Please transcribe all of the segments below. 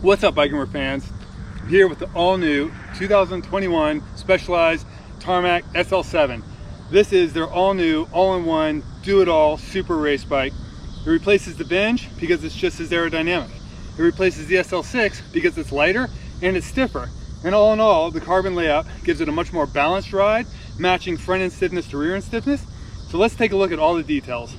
What's up, BikeRumor fans? I'm here with the all-new 2021 Specialized Tarmac SL7. This is their all-new, all-in-one, do-it-all super race bike. It replaces the Venge because it's just as aerodynamic. It replaces the SL6 because it's lighter and it's stiffer. And all in all, the carbon layout gives it a much more balanced ride, matching front end stiffness to rear end stiffness. So let's take a look at all the details.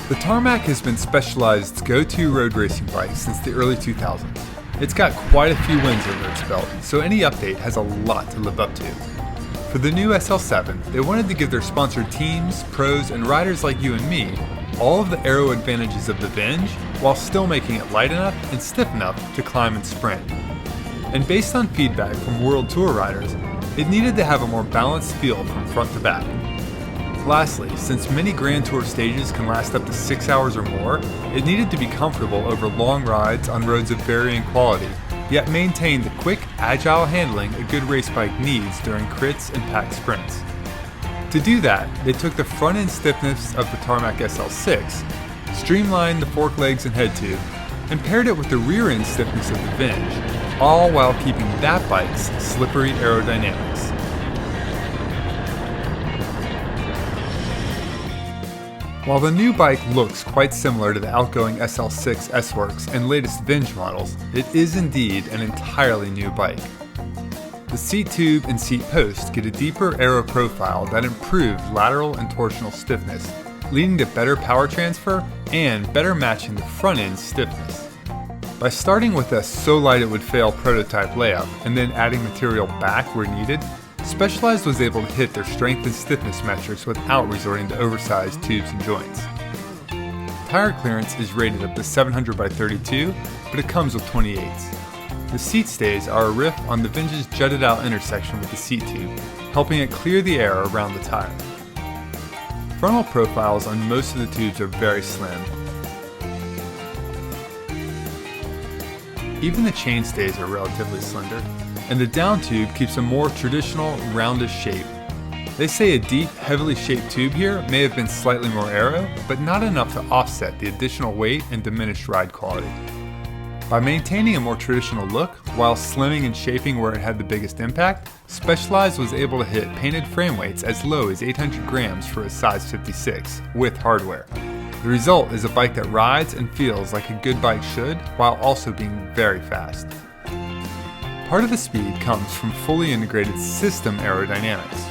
The Tarmac has been Specialized's go-to road racing bike since the early 2000s. It's got quite a few wins under its belt, so any update has a lot to live up to. For the new SL7, they wanted to give their sponsored teams, pros, and riders like you and me all of the aero advantages of the Venge, while still making it light enough and stiff enough to climb and sprint. And based on feedback from World Tour riders, it needed to have a more balanced feel from front to back. Lastly, since many Grand Tour stages can last up to 6 hours or more, it needed to be comfortable over long rides on roads of varying quality, yet maintain the quick, agile handling a good race bike needs during crits and packed sprints. To do that, they took the front end stiffness of the Tarmac SL6, streamlined the fork legs and head tube, and paired it with the rear end stiffness of the Venge, all while keeping that bike's slippery aerodynamics. While the new bike looks quite similar to the outgoing SL6 S-Works and latest Venge models, it is indeed an entirely new bike. The seat tube and seat post get a deeper aero profile that improves lateral and torsional stiffness, leading to better power transfer and better matching the front end stiffness. By starting with a so light it would fail prototype layout and then adding material back where needed, Specialized was able to hit their strength and stiffness metrics without resorting to oversized tubes and joints. Tire clearance is rated up to 700 by 32, but it comes with 28s. The seat stays are a riff on the Venge's jutted out intersection with the seat tube, helping it clear the air around the tire. Frontal profiles on most of the tubes are very slim. Even the chain stays are relatively slender, and the down tube keeps a more traditional, roundish shape. They say a deep, heavily shaped tube here may have been slightly more aero, but not enough to offset the additional weight and diminished ride quality. By maintaining a more traditional look, while slimming and shaping where it had the biggest impact, Specialized was able to hit painted frame weights as low as 800 grams for a size 56, with hardware. The result is a bike that rides and feels like a good bike should, while also being very fast. Part of the speed comes from fully integrated system aerodynamics.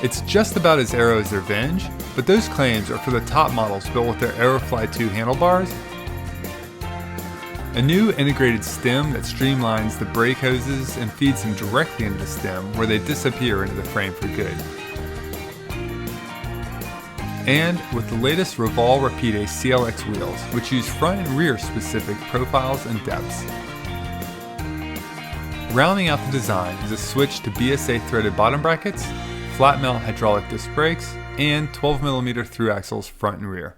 It's just about as aero as their Venge, but those claims are for the top models built with their Aerofly 2 handlebars, a new integrated stem that streamlines the brake hoses and feeds them directly into the stem where they disappear into the frame for good. And with the latest Revol Rapide CLX wheels, which use front and rear specific profiles and depths. Rounding out the design is a switch to BSA threaded bottom brackets, flat mount hydraulic disc brakes, and 12mm through axles front and rear.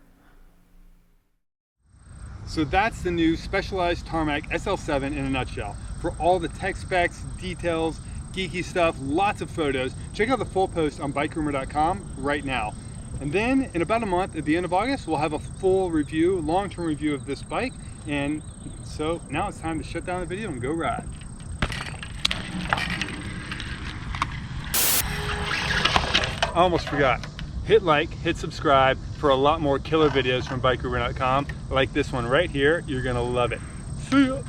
So that's the new Specialized Tarmac SL7 in a nutshell. For all the tech specs, details, geeky stuff, lots of photos, check out the full post on BikeRumor.com right now. And then in about a month, at the end of August, we'll have a full review, long-term review of this bike. And so now it's time to shut down the video and go ride. I almost forgot. Hit like, hit subscribe for a lot more killer videos from BikeRumor.com, like this one right here. You're gonna love it. See ya.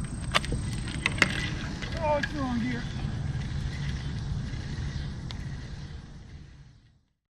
Oh, it's the wrong gear.